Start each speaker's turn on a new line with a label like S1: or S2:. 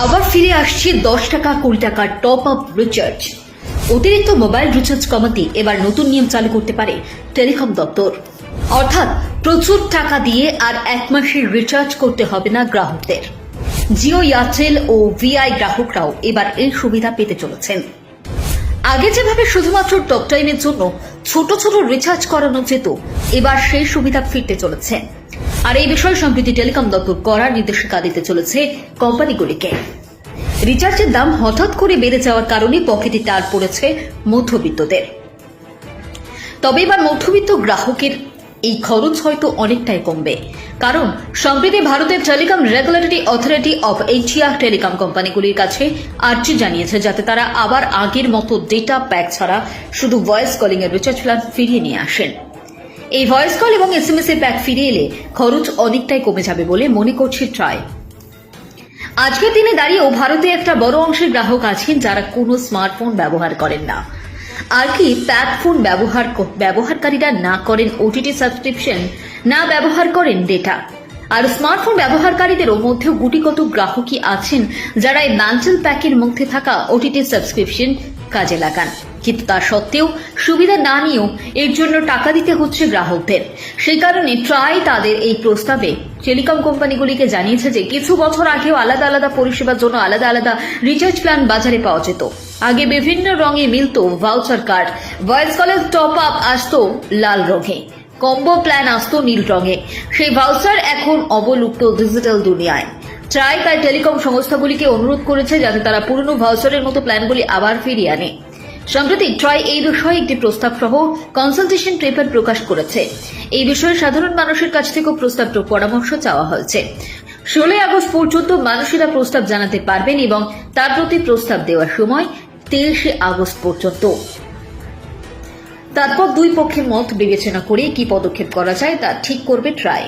S1: আবার ফিরে আসছে 10 টাকা 20 টাকার টপ আপ রিচার্জ। অতিরিক্ত মোবাইল রিচার্জ কমাতে এবার নতুন নিয়ম চালু করতে পারে টেলিকম দপ্তর। অর্থাৎ প্রচুর টাকা দিয়ে আর 1 মাসের রিচার্জ করতে হবে না গ্রাহকদের। জিও, এয়ারটেল ও ভিআই গ্রাহকরাও এবার এই সুবিধা পেতে চলেছেন। আগে যেভাবে শুধুমাত্র টক টাইমের জন্য ছোট ছোট রিচার্জ করানো যেত, এবার সেই সুবিধা ফিরতে চলেছে। আর এই বিষয়ে সম্প্রতি টেলিকম দপ্তর কড়া নির্দেশিকা দিতে চলেছে কোম্পানিগুলিকে। রিচার্জের দাম হঠাৎ করে বেড়ে যাওয়ার কারণে পকেটে টান পড়েছে মধ্যবিত্তদের। তবে এবার মধ্যবিত্ত গ্রাহকের এই খরচ হয়তো অনেকটাই কমবে, কারণ সম্প্রতি ভারতের telecom regulatory authority of India telecom কোম্পানিগুলির কাছে আর্জি জানিয়েছে যাতে তারা আবার আগের মতো ডেটা প্যাক ছাড়া শুধু ভয়েস কলিং এর রিচার্জ প্ল্যান ফিরিয়ে নিয়ে আসেন। এই ভয়েস কল এবং এসএমএস এর প্যাক ফিরে এলে খরচ অনেকটাই কমে যাবে বলে মনে করছে ট্রাই। আজকের দিনে দাঁড়িয়েও ভারতে একটা বড় অংশের গ্রাহক আছেন যারা কোনো স্মার্টফোন ব্যবহার করেন না, আর কি প্যাড ফোন ব্যবহারকারীরা না করেন ওটিটি সাবস্ক্রিপশন, না ব্যবহার করেন ডেটা। আর স্মার্টফোন ব্যবহারকারীদেরও মধ্যেও গুটি কত গ্রাহকই আছেন যারা এই বান্ডেল প্যাকের মধ্যে থাকা ওটিটি সাবস্ক্রিপশন কাজে লাগান, কিন্তু তা সত্ত্বেও সুবিধা না নিয়েও এর জন্য টাকা দিতে হচ্ছে গ্রাহকদের। সেই কারণে ট্রাই তাদের এই প্রস্তাবে টেলিকম কোম্পানিগুলিকে জানিয়েছে যে কিছু বছর আগেও আলাদা আলাদা পরিষেবার জন্য আলাদা আলাদা রিচার্জ প্ল্যান বাজারে পাওয়া যেত। আগে বিভিন্ন রঙে মিলত ভাউচার কার্ড, ভয়েস কলের টপ আপ আসতো লাল রঙে, কম্বো প্ল্যান আসতো নীল রঙে। সেই ভাউচার এখন অবলুপ্ত ডিজিটাল দুনিয়ায়। ট্রাই তাই টেলিকম সংস্থাগুলিকে অনুরোধ করেছে যাতে তারা পুরনো ভাউচারের মতো প্ল্যানগুলি আবার ফিরিয়ে আনে। সম্প্রতি ট্রাই এই বিষয়ে একটি প্রস্তাব সহ কনসালটেশন পেপার প্রকাশ করেছে। এই বিষয়ে সাধারণ মানুষের কাছ থেকেও প্রস্তাব পরামর্শ চাওয়া হয়েছে। 16 আগস্ট পর্যন্ত মানুষেরা প্রস্তাব জানাতে পারবেন এবং তার প্রতি প্রস্তাব দেওয়ার সময় 23 আগস্ট পর্যন্ত। তারপর দুই পক্ষের মত বিবেচনা করে কি পদক্ষেপ করা যায় তা ঠিক করবে ট্রাই।